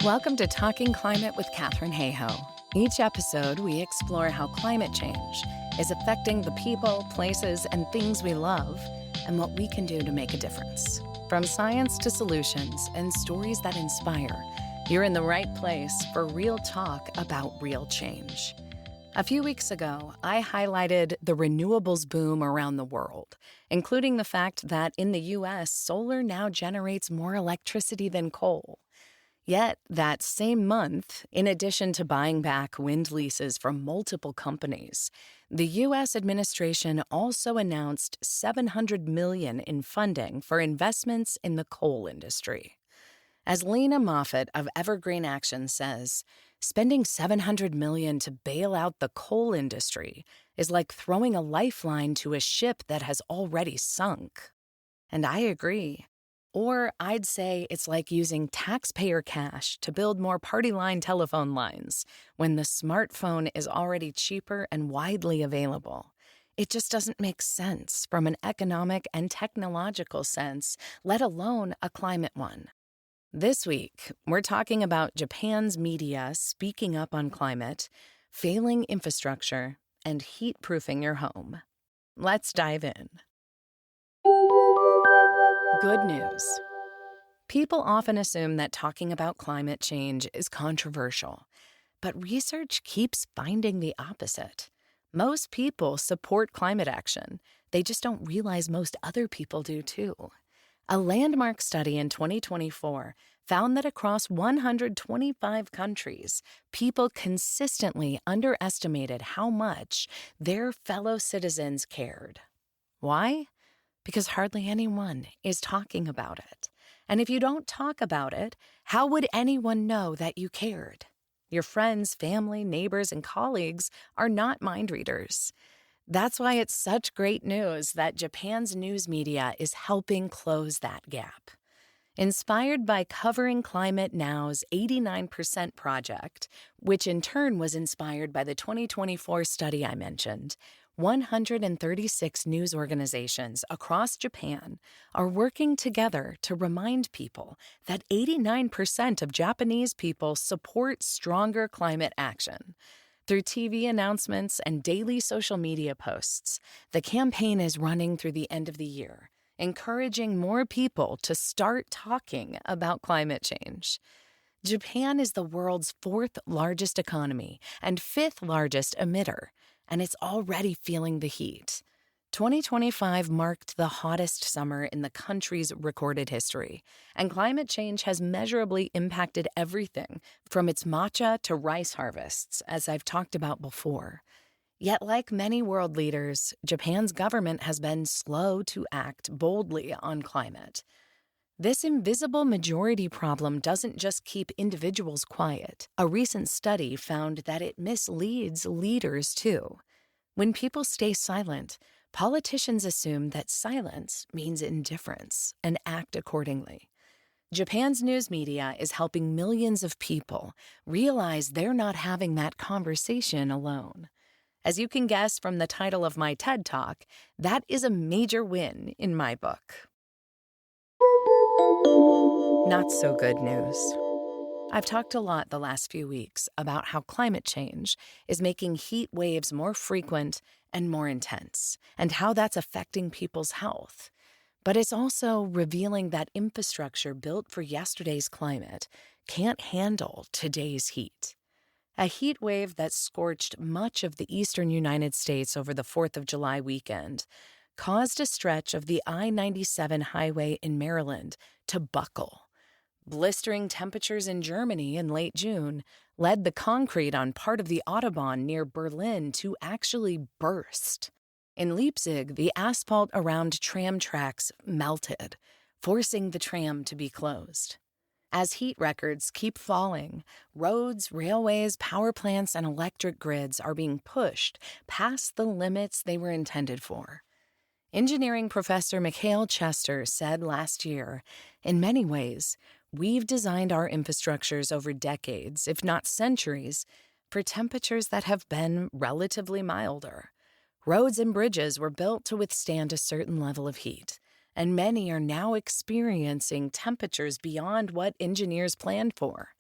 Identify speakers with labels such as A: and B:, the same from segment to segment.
A: Welcome to Talking Climate with Katherine Hayhoe. Each episode, we explore how climate change is affecting the people, places, and things we love, and what we can do to make a difference. From science to solutions and stories that inspire, you're in the right place for real talk about real change. A few weeks ago, I highlighted the renewables boom around the world, including the fact that in the U.S., solar now generates more electricity than coal. Yet, that same month, in addition to buying back wind leases from multiple companies, the U.S. administration also announced $700 million in funding for investments in the coal industry. As Lena Moffat of Evergreen Action says, spending $700 million to bail out the coal industry is like throwing a lifeline to a ship that has already sunk. And I agree. Or I'd say it's like using taxpayer cash to build more party line telephone lines when the smartphone is already cheaper and widely available. It just doesn't make sense from an economic and technological sense, let alone a climate one. This week, we're talking about Japan's media speaking up on climate, failing infrastructure, and heat-proofing your home. Let's dive in. Good news. People often assume that talking about climate change is controversial, but research keeps finding the opposite. Most people support climate action. They just don't realize most other people do too. A landmark study in 2024 found that across 125 countries, people consistently underestimated how much their fellow citizens cared. Why? Because hardly anyone is talking about it. And if you don't talk about it, how would anyone know that you cared? Your friends, family, neighbors, and colleagues are not mind readers. That's why it's such great news that Japan's news media is helping close that gap. Inspired by Covering Climate Now's 89% project, which in turn was inspired by the 2024 study I mentioned, 136 news organizations across Japan are working together to remind people that 89% of Japanese people support stronger climate action. Through TV announcements and daily social media posts, the campaign is running through the end of the year, encouraging more people to start talking about climate change. Japan is the world's fourth largest economy and fifth largest emitter, and it's already feeling the heat. 2025 marked the hottest summer in the country's recorded history, and climate change has measurably impacted everything from its matcha to rice harvests, as I've talked about before. Yet, like many world leaders, Japan's government has been slow to act boldly on climate. This invisible majority problem doesn't just keep individuals quiet. A recent study found that it misleads leaders, too. When people stay silent, politicians assume that silence means indifference and act accordingly. Japan's news media is helping millions of people realize they're not having that conversation alone. As you can guess from the title of my TED Talk, that is a major win in my book. Not so good news. I've talked a lot the last few weeks about how climate change is making heat waves more frequent and more intense, and how that's affecting people's health. But it's also revealing that infrastructure built for yesterday's climate can't handle today's heat. A heat wave that scorched much of the eastern United States over the 4th of July weekend caused a stretch of the I-97 highway in Maryland to buckle. Blistering temperatures in Germany in late June led the concrete on part of the Autobahn near Berlin to actually burst. In Leipzig, the asphalt around tram tracks melted, forcing the tram to be closed. As heat records keep falling, roads, railways, power plants, and electric grids are being pushed past the limits they were intended for. Engineering professor Mikhail Chester said last year, in many ways, we've designed our infrastructures over decades, if not centuries, for temperatures that have been relatively milder. Roads and bridges were built to withstand a certain level of heat, and many are now experiencing temperatures beyond what engineers planned for.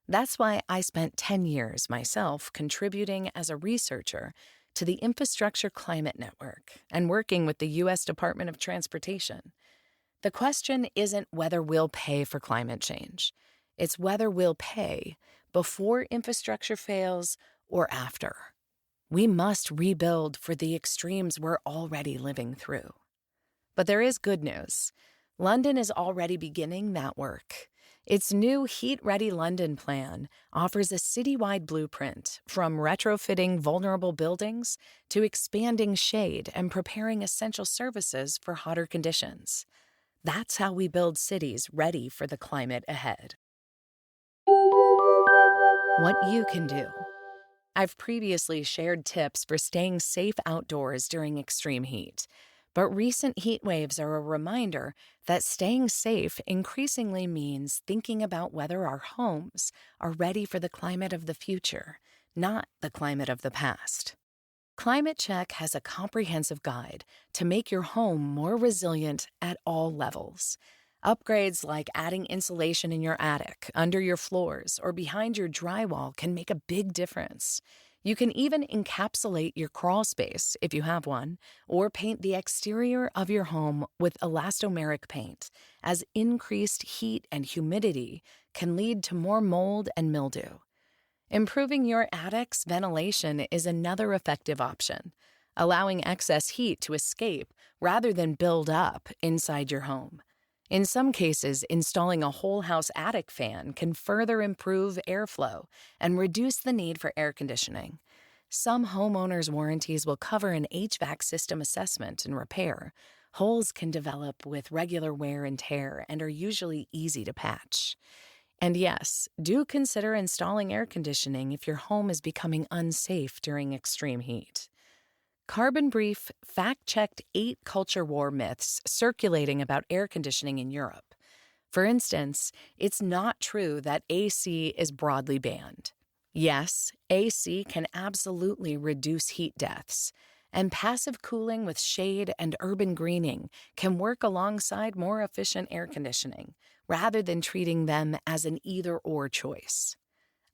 A: That's why I spent 10 years myself contributing as a researcher to the Infrastructure Climate Network and working with the U.S. Department of Transportation. The question isn't whether we'll pay for climate change. It's whether we'll pay before infrastructure fails or after. We must rebuild for the extremes we're already living through. But there is good news. London is already beginning that work. Its new Heat Ready London plan offers a citywide blueprint from retrofitting vulnerable buildings to expanding shade and preparing essential services for hotter conditions. That's how we build cities ready for the climate ahead. What you can do. I've previously shared tips for staying safe outdoors during extreme heat, but recent heat waves are a reminder that staying safe increasingly means thinking about whether our homes are ready for the climate of the future, not the climate of the past. Climate Check has a comprehensive guide to make your home more resilient at all levels. Upgrades like adding insulation in your attic, under your floors, or behind your drywall can make a big difference. You can even encapsulate your crawl space, if you have one, or paint the exterior of your home with elastomeric paint, as increased heat and humidity can lead to more mold and mildew. Improving your attic's ventilation is another effective option, allowing excess heat to escape rather than build up inside your home. In some cases, installing a whole house attic fan can further improve airflow and reduce the need for air conditioning. Some homeowners' warranties will cover an HVAC system assessment and repair. Holes can develop with regular wear and tear and are usually easy to patch. And yes, do consider installing air conditioning if your home is becoming unsafe during extreme heat. Carbon Brief fact-checked 8 culture war myths circulating about air conditioning in Europe. For instance, it's not true that AC is broadly banned. Yes, AC can absolutely reduce heat deaths, and passive cooling with shade and urban greening can work alongside more efficient air conditioning, rather than treating them as an either-or choice.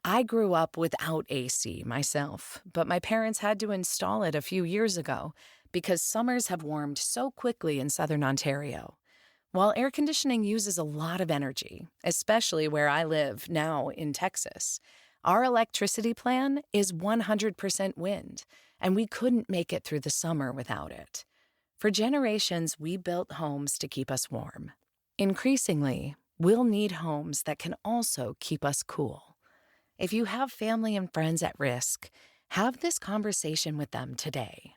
A: I grew up without AC myself, but my parents had to install it a few years ago because summers have warmed so quickly in southern Ontario. While air conditioning uses a lot of energy, especially where I live now in Texas, our electricity plan is 100% wind, and we couldn't make it through the summer without it. For generations, we built homes to keep us warm. Increasingly, we'll need homes that can also keep us cool. If you have family and friends at risk, have this conversation with them today.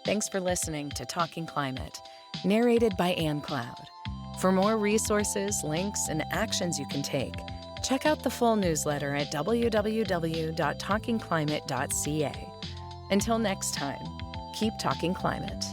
A: Thanks for listening to Talking Climate, narrated by Ann Cloud. For more resources, links, and actions you can take, check out the full newsletter at www.talkingclimate.ca. Until next time, keep talking climate.